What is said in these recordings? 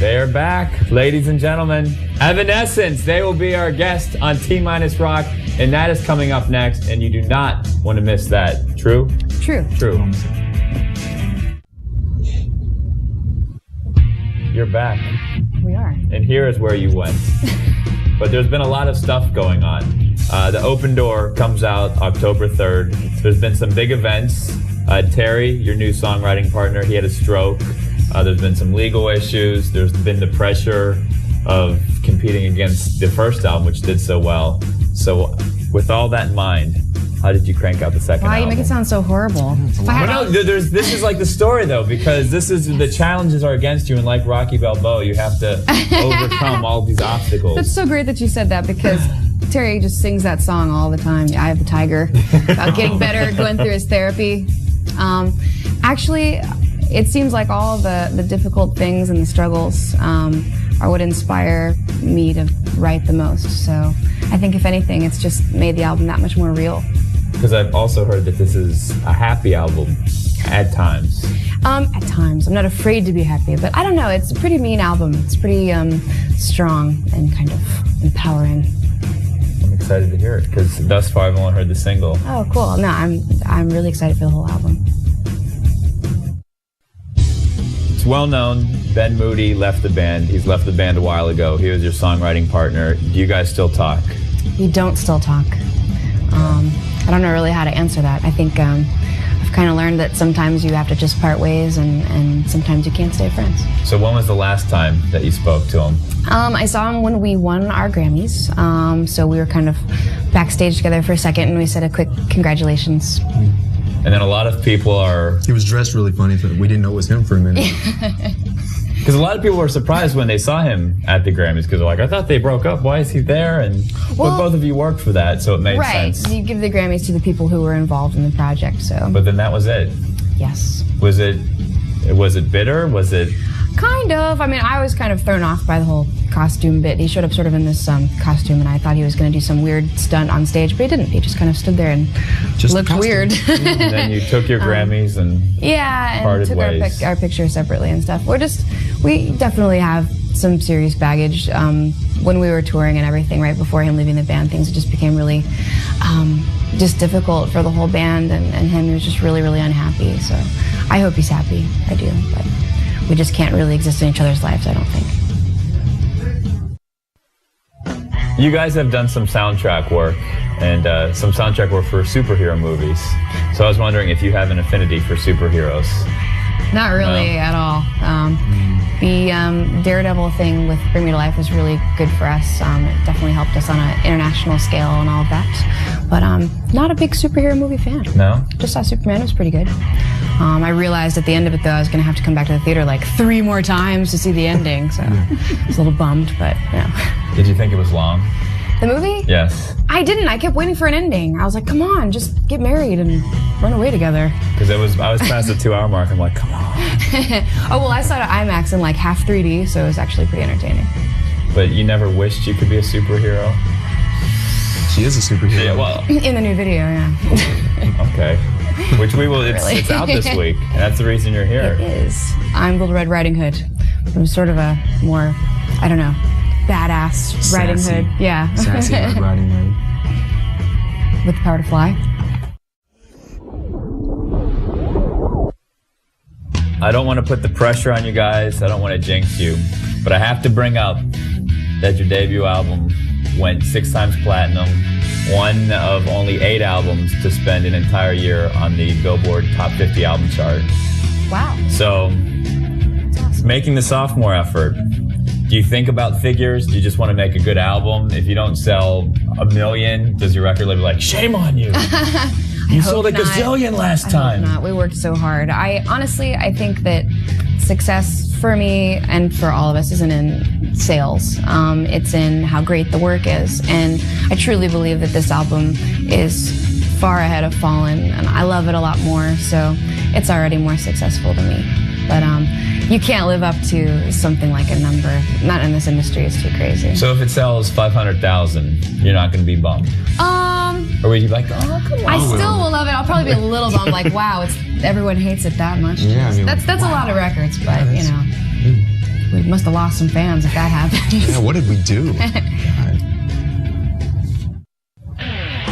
They are back, ladies and gentlemen. Evanescence, they will be our guest on T-Minus Rock, and that is coming up next, and you do not want to miss that. True? True. True. You're back. We are. And here is where you went. But there's been a lot of stuff going on. The Open Door comes out October 3rd. There's been some big events. Terry, your new songwriting partner, he had a stroke. There's been some legal issues. There's been the pressure of competing against the first album, which did so well. So with all that in mind, how did you crank out the second album? Wow, you make it sound so horrible. This is like the story, though, because this is the challenges are against you, and like Rocky Balboa, you have to overcome all these obstacles. That's so great that you said that, because Terry just sings that song all the time, Eye of the Tiger, about getting better, going through his therapy. Actually, it seems like all the difficult things and the struggles are what inspire me to write the most. So I think, if anything, it's just made the album that much more real. Because I've also heard that this is a happy album at times. At times. I'm not afraid to be happy, but I don't know. It's a pretty mean album. It's pretty strong and kind of empowering. I'm excited to hear it, because thus far I've only heard the single. Oh, cool. No, I'm really excited for the whole album. It's well known, Ben Moody left the band. He's left the band a while ago. He was your songwriting partner. Do you guys still talk? We don't still talk. I don't know really how to answer that. I think I've kind of learned that sometimes you have to just part ways, and sometimes you can't stay friends. So when was the last time that you spoke to him? I saw him when we won our Grammys. So we were kind of backstage together for a second, and we said a quick congratulations. And then a lot of people are... He was dressed really funny, but we didn't know it was him for a minute. Because a lot of people were surprised when they saw him at the Grammys, because they're like, I thought they broke up. Why is he there? But both of you worked for that, so it made sense. Right. You give the Grammys to the people who were involved in the project, so... But then that was it. Yes. Was it bitter? Was it... Kind of. I mean, I was kind of thrown off by the whole costume bit. He showed up sort of in this costume, and I thought he was going to do some weird stunt on stage, but he didn't. He just kind of stood there and looked weird. And then you took your Grammys and parted took ways. our picture separately and stuff. We definitely have some serious baggage. When we were touring and everything, right before him leaving the band, things just became really just difficult for the whole band, and him. He was just really, really unhappy. So I hope he's happy. I do, but we just can't really exist in each other's lives, I don't think. You guys have done some soundtrack work, and some soundtrack work for superhero movies. So I was wondering if you have an affinity for superheroes. Not really at all. The Daredevil thing with Bring Me to Life was really good for us. It definitely helped us on an international scale and all of that. But not a big superhero movie fan. No? Just saw Superman. It was pretty good. I realized at the end of it, though, I was going to have to come back to the theater like 3 more times to see the ending. So I was a little bummed, but yeah. Did you think it was long? The movie? Yes. I didn't. I kept waiting for an ending. I was like, come on, just get married and run away together. Because I was past the 2-hour mark. I'm like, come on. Oh, well, I saw it at IMAX in like half 3D, so it was actually pretty entertaining. But you never wished you could be a superhero? She is a superhero. Yeah, well. In the new video, yeah. Okay. Which we will, it's out this week, and that's the reason you're here. It is. I'm Little Red Riding Hood. I'm sort of a more, I don't know, badass Riding Hood. Yeah. Sassy Red Riding Hood. With the power to fly. I don't want to put the pressure on you guys. I don't want to jinx you. But I have to bring up that your debut album went 6 times platinum, one of only 8 albums to spend an entire year on the Billboard Top 50 album chart. Wow. So, making the sophomore effort, do you think about figures? Do you just want to make a good album? If you don't sell 1 million, does your record label be like, shame on you? You sold a gazillion last time. I hope not. We worked so hard. I think that success for me and for all of us isn't in sales. It's in how great the work is. And I truly believe that this album is far ahead of Fallen, and I love it a lot more, so it's already more successful to me. But you can't live up to something like a number. Not in this industry, it's too crazy. So if it sells 500,000, you're not going to be bummed? Or would you be like, oh, come on? I still will love it. I'll probably be a little bummed, like, wow, everyone hates it that much. Yeah, I mean, that's a lot of records, but, you know, we'd must have lost some fans if that happened. Yeah, what did we do?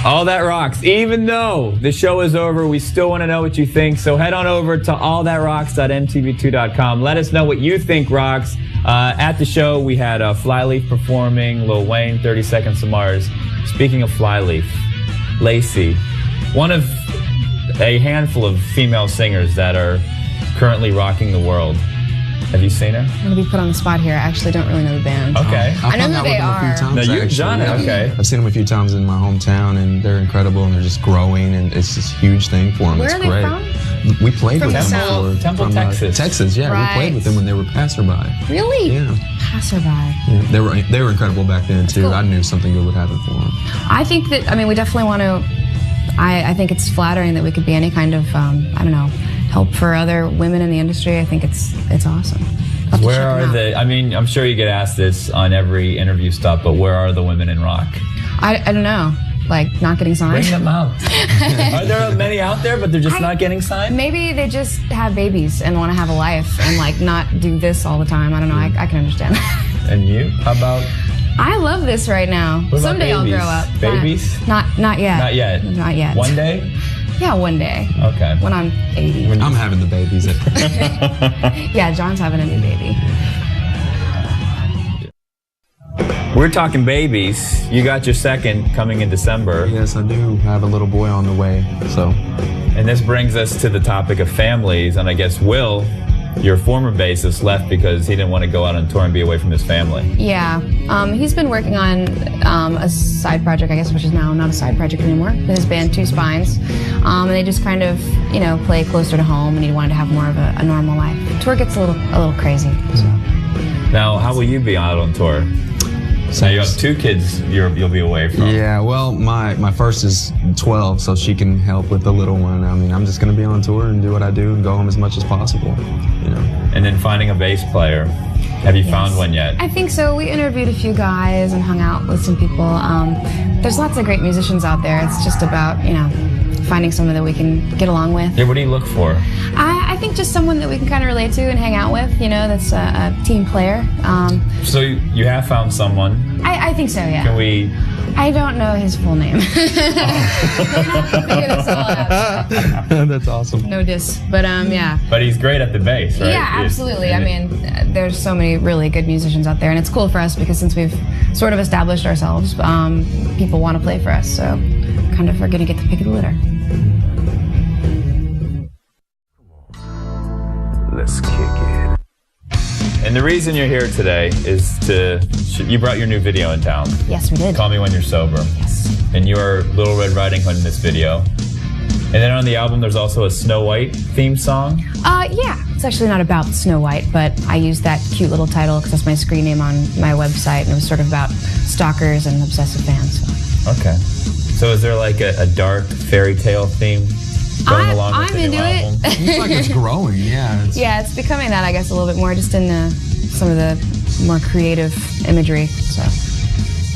All That Rocks. Even though the show is over, we still want to know what you think. So head on over to allthatrocks.mtv2.com. Let us know what you think rocks. At the show, we had Flyleaf performing, Lil Wayne, 30 Seconds to Mars. Speaking of Flyleaf, Lacey, one of a handful of female singers that are currently rocking the world. Have you seen her? I'm going to be put on the spot here. I actually don't really know the band. Okay. I know who they are. No, you've done it. Okay. I've seen them a few times in my hometown, and they're incredible, and they're just growing, and it's this huge thing for them. Where it's are they great. from? We played with them before. Temple, Texas. Texas, yeah. Right. We played with them when they were passerby. Really? Yeah. Passerby. Yeah, they were incredible back then too. Cool. I knew something good would happen for them. I think that, I mean, we definitely want to, I think it's flattering that we could be any kind of, I don't know, help for other women in the industry. I think it's awesome. Where are the, I mean, I'm sure you get asked this on every interview stop, but where are the women in rock? I don't know. Like, not getting signed? Bring them out. Are there many out there, but they're just not getting signed? Maybe they just have babies and want to have a life and, like, not do this all the time. I don't know. I can understand that. And you? How about? I love this right now. What about Someday I'll babies? grow up. Babies? Not yet. Not yet. Not yet. One day? Yeah, one day. Okay. When I'm 80. I'm having the babies. Yeah, John's having a new baby. We're talking babies. You got your second coming in December. Yes, I do have a little boy on the way. So, And this brings us to the topic of families. And I guess Will, your former bassist, left because he didn't want to go out on tour and be away from his family. Yeah. He's been working on a side project, I guess, which is now not a side project anymore. His band, Two Spines. And they just kind of, you know, play closer to home, and he wanted to have more of a normal life. Tour gets a little crazy. So. Now, how will you be out on tour? So you have two kids you'll be away from. yeah, well, my first is 12, so she can help with the little one. I mean, I'm just going to be on tour and do what I do and go home as much as possible, you know. And then finding a bass player. Have you found one yet? I think so. We interviewed a few guys and hung out with some people. There's lots of great musicians out there. It's just about, you know, finding someone that we can get along with. Yeah, what do you look for? I think just someone that we can kind of relate to and hang out with, you know, that's a team player. So you have found someone. I think so, yeah. Can we? I don't know his full name. Figure this all out. That's awesome. No diss, but yeah. But he's great at the bass, right? Yeah, absolutely. I mean, there's so many really good musicians out there, and it's cool for us because since we've sort of established ourselves, people want to play for us, so kind of are going to get the pick of the litter. Let's kick it. And the reason you're here today is you brought your new video in town. Yes, we did. Call Me When You're Sober. Yes. And you're Little Red Riding Hood in this video. And then on the album, there's also a Snow White theme song. Yeah. It's actually not about Snow White, but I used that cute little title because that's my screen name on my website, and it was sort of about stalkers and obsessive fans. So. Okay. So is there like a dark fairy tale theme going along with I'm the new into album? it. It's like it's growing, yeah. Yeah, it's becoming that, I guess, a little bit more, just in some of the more creative imagery. So.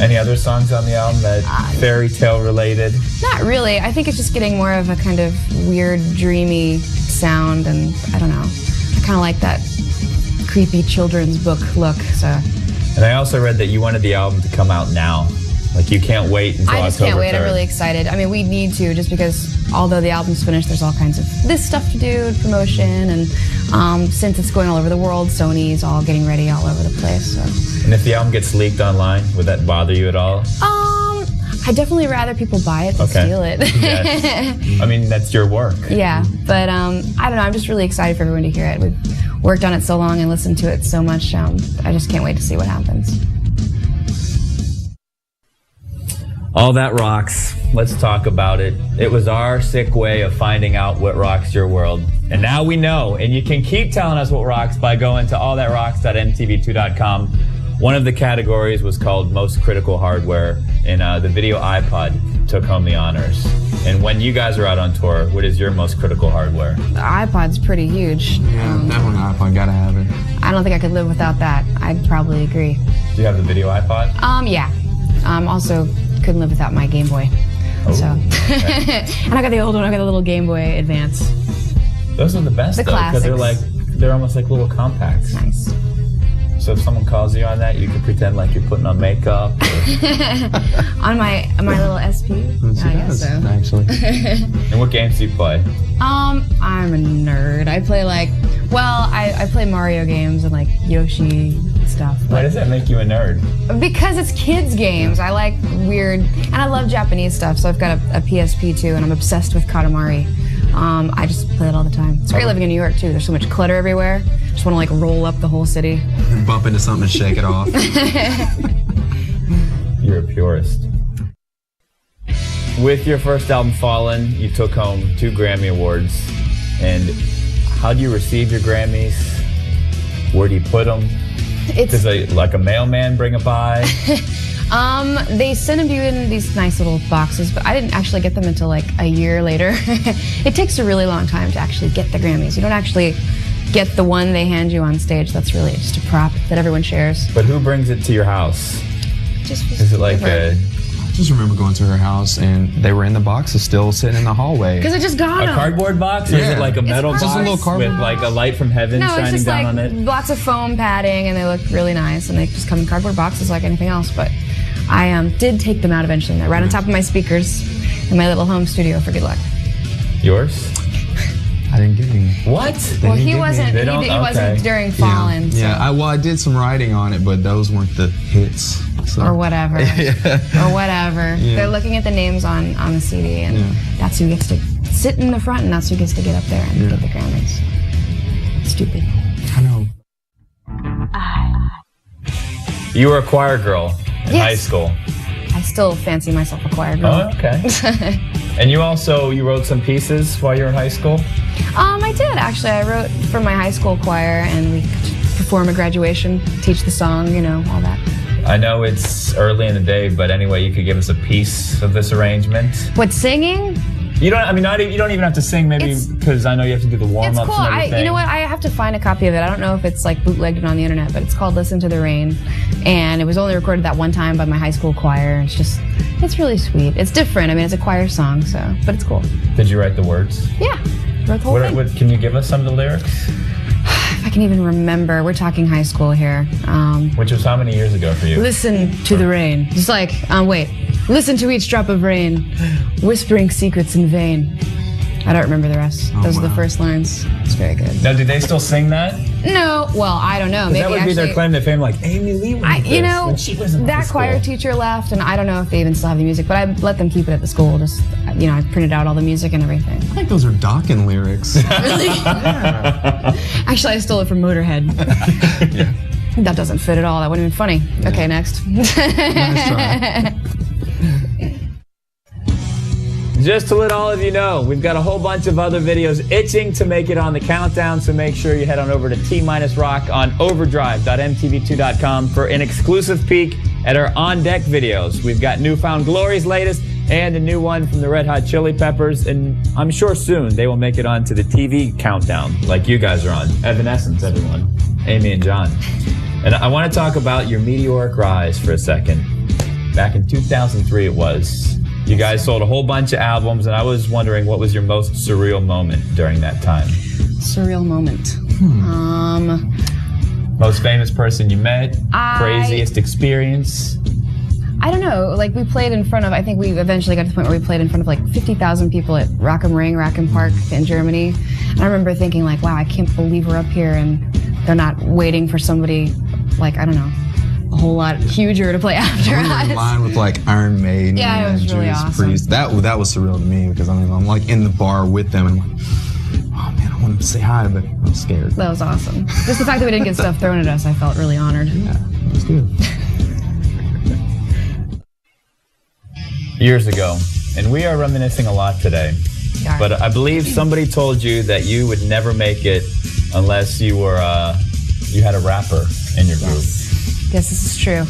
Any other songs on the album that fairy tale related? Not really. I think it's just getting more of a kind of weird, dreamy sound, and I don't know. I kind of like that creepy children's book look. So. And I also read that you wanted the album to come out now. Like you can't wait until October 3rd. I just can't wait. I'm really excited. I mean, we need to, just because although the album's finished, there's all kinds of this stuff to do, promotion, and since it's going all over the world, Sony's all getting ready all over the place. So. And if the album gets leaked online, would that bother you at all? I'd definitely rather people buy it than steal it. Yes. I mean, that's your work. Yeah, but I don't know. I'm just really excited for everyone to hear it. We've worked on it so long and listened to it so much. I just can't wait to see what happens. All That Rocks. Let's talk about it. It was our sick way of finding out what rocks your world. And now we know. And you can keep telling us what rocks by going to allthatrocks.mtv2.com. One of the categories was called Most Critical Hardware, and the video iPod took home the honors. And when you guys are out on tour, what is your most critical hardware? The iPod's pretty huge. Yeah, definitely an iPod, gotta have it. I don't think I could live without that. I'd probably agree. Do you have the video iPod? Yeah. Also couldn't live without my Game Boy. Oh, So. okay. And I got the old one. I got the little Game Boy Advance. Those are the best, The though, because classics. they're almost like little compacts. Nice. So if someone calls you on that, you can pretend like you're putting on makeup. On my little SP. I guess so. Actually. And what games do you play? I'm a nerd. I play I play Mario games and like Yoshi stuff. Why does that make you a nerd? Because it's kids games. I like weird, and I love Japanese stuff. So I've got a PSP too, and I'm obsessed with Katamari. I just play it all the time. It's great living in New York too. There's so much clutter everywhere. Just want to like roll up the whole city. Bump into something and shake it off. You're a purist. With your first album, Fallen, you took home 2 Grammy Awards. And how do you receive your Grammys? Where do you put them? Does like a mailman bring it by? They send them to you in these nice little boxes, but I didn't actually get them until like a year later. It takes a really long time to actually get the Grammys. You don't actually get the one they hand you on stage. That's really just a prop that everyone shares. But who brings it to your house? Is it like I just remember going to her house and they were in the boxes still sitting in the hallway. Because I just got them. A cardboard box? Or is it like a metal box just a little cardboard with like a light from heaven shining down on it? Lots of foam padding, and they look really nice, and they just come in cardboard boxes like anything else. But I did take them out eventually, and they're right on top of my speakers in my little home studio for good luck. Yours? I didn't get any. What? Well, he wasn't. He wasn't during Fallen. Yeah. So. I did some writing on it, but those weren't the hits. So. Or whatever. Or whatever. Yeah. They're looking at the names on the CD, and that's who gets to sit in the front, and that's who gets to get up there and get the Grammys. Stupid. I know. You were a choir girl in high school. I still fancy myself a choir girl. Oh, okay. And you wrote some pieces while you were in high school? I did, actually. I wrote for my high school choir, and we perform a graduation, teach the song, all that. I know it's early in the day, but anyway, you could give us a piece of this arrangement. What, singing? You don't even have to sing, maybe, because I know you have to do the warm-ups and everything. It's cool. You know what? I have to find a copy of it. I don't know if it's like bootlegged on the internet, but it's called Listen to the Rain. And it was only recorded that one time by my high school choir. It's really sweet. It's different. I mean, it's a choir song, but it's cool. Did you write the words? Yeah. Wrote the whole thing. Can you give us some of the lyrics? If I can even remember. We're talking high school here. Which was how many years ago for you? Listen to the rain. Just like, wait. Listen to each drop of rain, whispering secrets in vain. I don't remember the rest. Those are the first lines. It's very good. Now, do they still sing that? No. Well, I don't know. Maybe that would be their claim to fame, like Amy Lee was when she was in high school. Choir teacher left, and I don't know if they even still have the music, but I let them keep it at the school. Just, I printed out all the music and everything. I think those are Dokken lyrics. Really? Yeah. Actually, I stole it from Motorhead. Yeah. That doesn't fit at all. That wouldn't have been funny. Yeah. Okay, next. Nice try. Just to let all of you know, we've got a whole bunch of other videos itching to make it on the countdown, so make sure you head on over to T-Rock on overdrive.mtv2.com for an exclusive peek at our On Deck videos. We've got Newfound Glory's latest and a new one from the Red Hot Chili Peppers, and I'm sure soon they will make it onto the TV countdown like you guys are on. Evanescence, everyone. Amy and John. And I want to talk about your meteoric rise for a second. Back in 2003 it was. You guys sold a whole bunch of albums, and I was wondering what was your most surreal moment during that time? Surreal moment. Most famous person you met? Craziest experience? I don't know. Like, we played in front of, I think we eventually got to the point where we played in front of like 50,000 people at Rock am Park in Germany. And I remember thinking like, wow, I can't believe we're up here and they're not waiting for somebody like, I don't know, a whole lot huger to play after us. In line with like Iron Maiden and it was really Judas awesome. Priest. That was surreal to me because I'm like in the bar with them and I'm like, oh man, I want to say hi, but I'm scared. That was awesome. Just the fact that we didn't get stuff thrown at us, I felt really honored. Yeah, it was good. Years ago, and we are reminiscing a lot today, but I believe somebody told you that you would never make it unless you were you had a rapper in your group. Yes, this is true.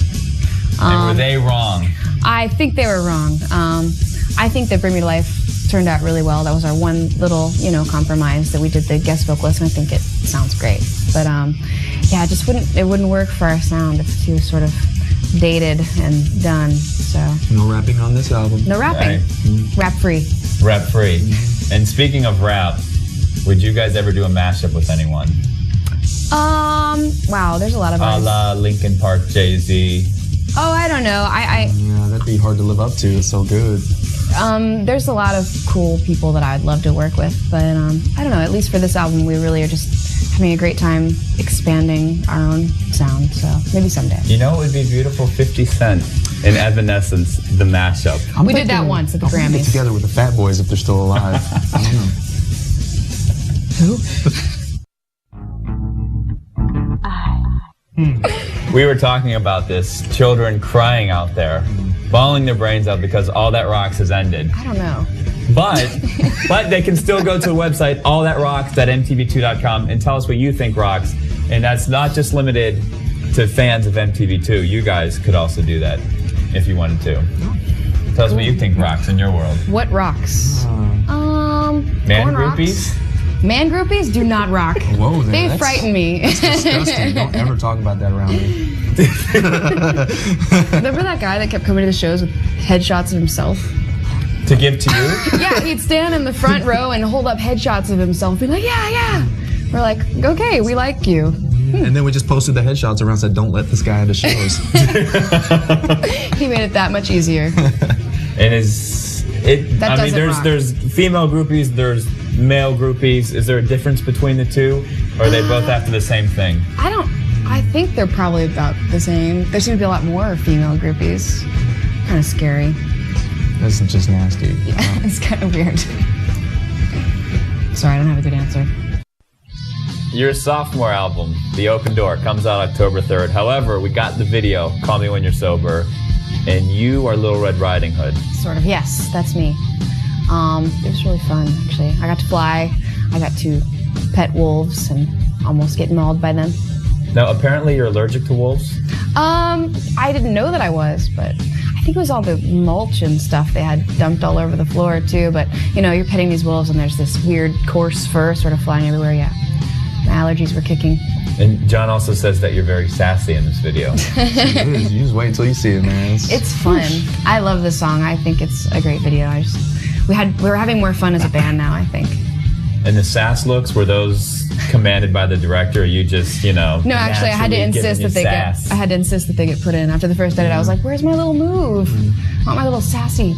And were they wrong? I think they were wrong. I think that Bring Me to Life turned out really well. That was our one little, compromise that we did the guest vocalist, and I think it sounds great. But yeah, it wouldn't work for our sound. It's too sort of dated and done. So no rapping on this album. No rapping. Right. Rap free. Rap free. And speaking of rap, would you guys ever do a mashup with anyone? Wow, there's a lot of A artists. la Linkin Park, Jay-Z. Oh, I don't know. Yeah, that'd be hard to live up to. It's so good. There's a lot of cool people that I'd love to work with, but I don't know. At least for this album, we really are just having a great time expanding our own sound. So maybe someday. You know, it would be beautiful. 50 Cent in Evanescence, the mashup. We did that once at the I want to get Grammys. together with the Fat Boys if they're still alive. I don't know. We were talking about this. Children crying out there, bawling their brains out because All That Rocks has ended. I don't know. But they can still go to the website allthatrocks.mtv2.com and tell us what you think rocks. And that's not just limited to fans of MTV2. You guys could also do that if you wanted to. Tell us what you think rocks in your world. What rocks? Man corn rocks. groupies? Man groupies do not rock. Whoa, then They that's frighten me. disgusting. Don't ever talk about that around me. Remember that guy that kept coming to the shows with headshots of himself? To give to you? Yeah, he'd stand in the front row and hold up headshots of himself, be like, yeah. We're like, okay, we like you. And then we just posted the headshots around and said, don't let this guy into shows. He made it that much easier. And That doesn't rock. there's female groupies, there's male groupies. Is there a difference between the two? Or are they both after the same thing? I think they're probably about the same. There seem to be a lot more female groupies. Kind of scary. That's just nasty. Yeah, it's kind of weird. Sorry, I don't have a good answer. Your sophomore album, The Open Door, comes out October 3rd. However, we got the video, Call Me When You're Sober, and you are Little Red Riding Hood. Sort of, yes, that's me. It was really fun, actually. I got to fly, I got to pet wolves and almost get mauled by them. Now, apparently you're allergic to wolves. I didn't know that I was, but I think it was all the mulch and stuff they had dumped all over the floor, too. But, you know, you're petting these wolves and there's this weird coarse fur sort of flying everywhere, yeah. My allergies were kicking. And John also says that you're very sassy in this video. It is. You just wait until you see it, man. It's fun. I love this song. I think it's a great video. We were having more fun as a band now, I think. And the sass looks, were those commanded by the director, or you just, you know? No, actually, I had to insist that they get put in. After the first edit, I was like, "Where's my little move? I want my little sassy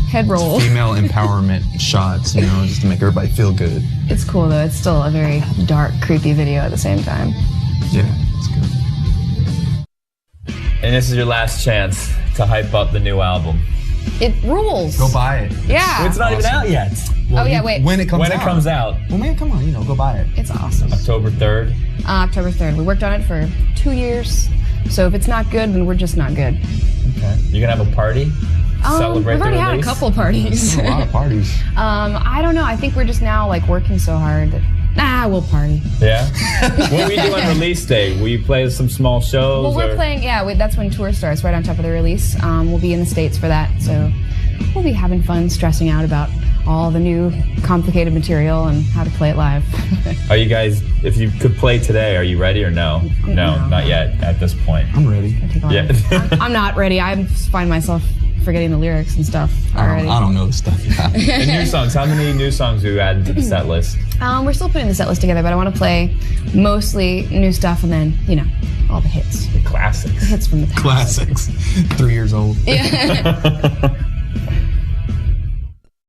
head roll." Female empowerment shots, you know, just to make everybody feel good. It's cool though. It's still a very dark, creepy video at the same time. Yeah, it's good. And this is your last chance to hype up the new album. It rules. Go buy it. Yeah. It's not even out yet. Oh yeah, wait. When it comes out. Well, man, come on, you know, go buy it. It's awesome. October 3rd. October 3rd. We worked on it for 2 years. So if it's not good, then we're just not good. Okay. You're gonna have a party? Celebrate we've already the had a release? couple parties. A lot of parties. I don't know. I think we're just now like working so hard that we'll party. Yeah? What will we do on release day? Will you play some small shows? Well, we're or? playing. Yeah, that's when tour starts. Right on top of the release. We'll be in the States for that. So we'll be having fun, stressing out about all the new complicated material and how to play it live. Are you guys, if you could play today, are you ready or no? No, not yet at this point. I'm ready. Yeah. I'm not ready. I find myself forgetting the lyrics and stuff already. I don't know the stuff. Yeah. And new songs, how many new songs do you add to the set list? We're still putting the set list together, but I want to play mostly new stuff and then, you know, all the hits. The classics. Hits from the past. Classics. 3 years old. Yeah.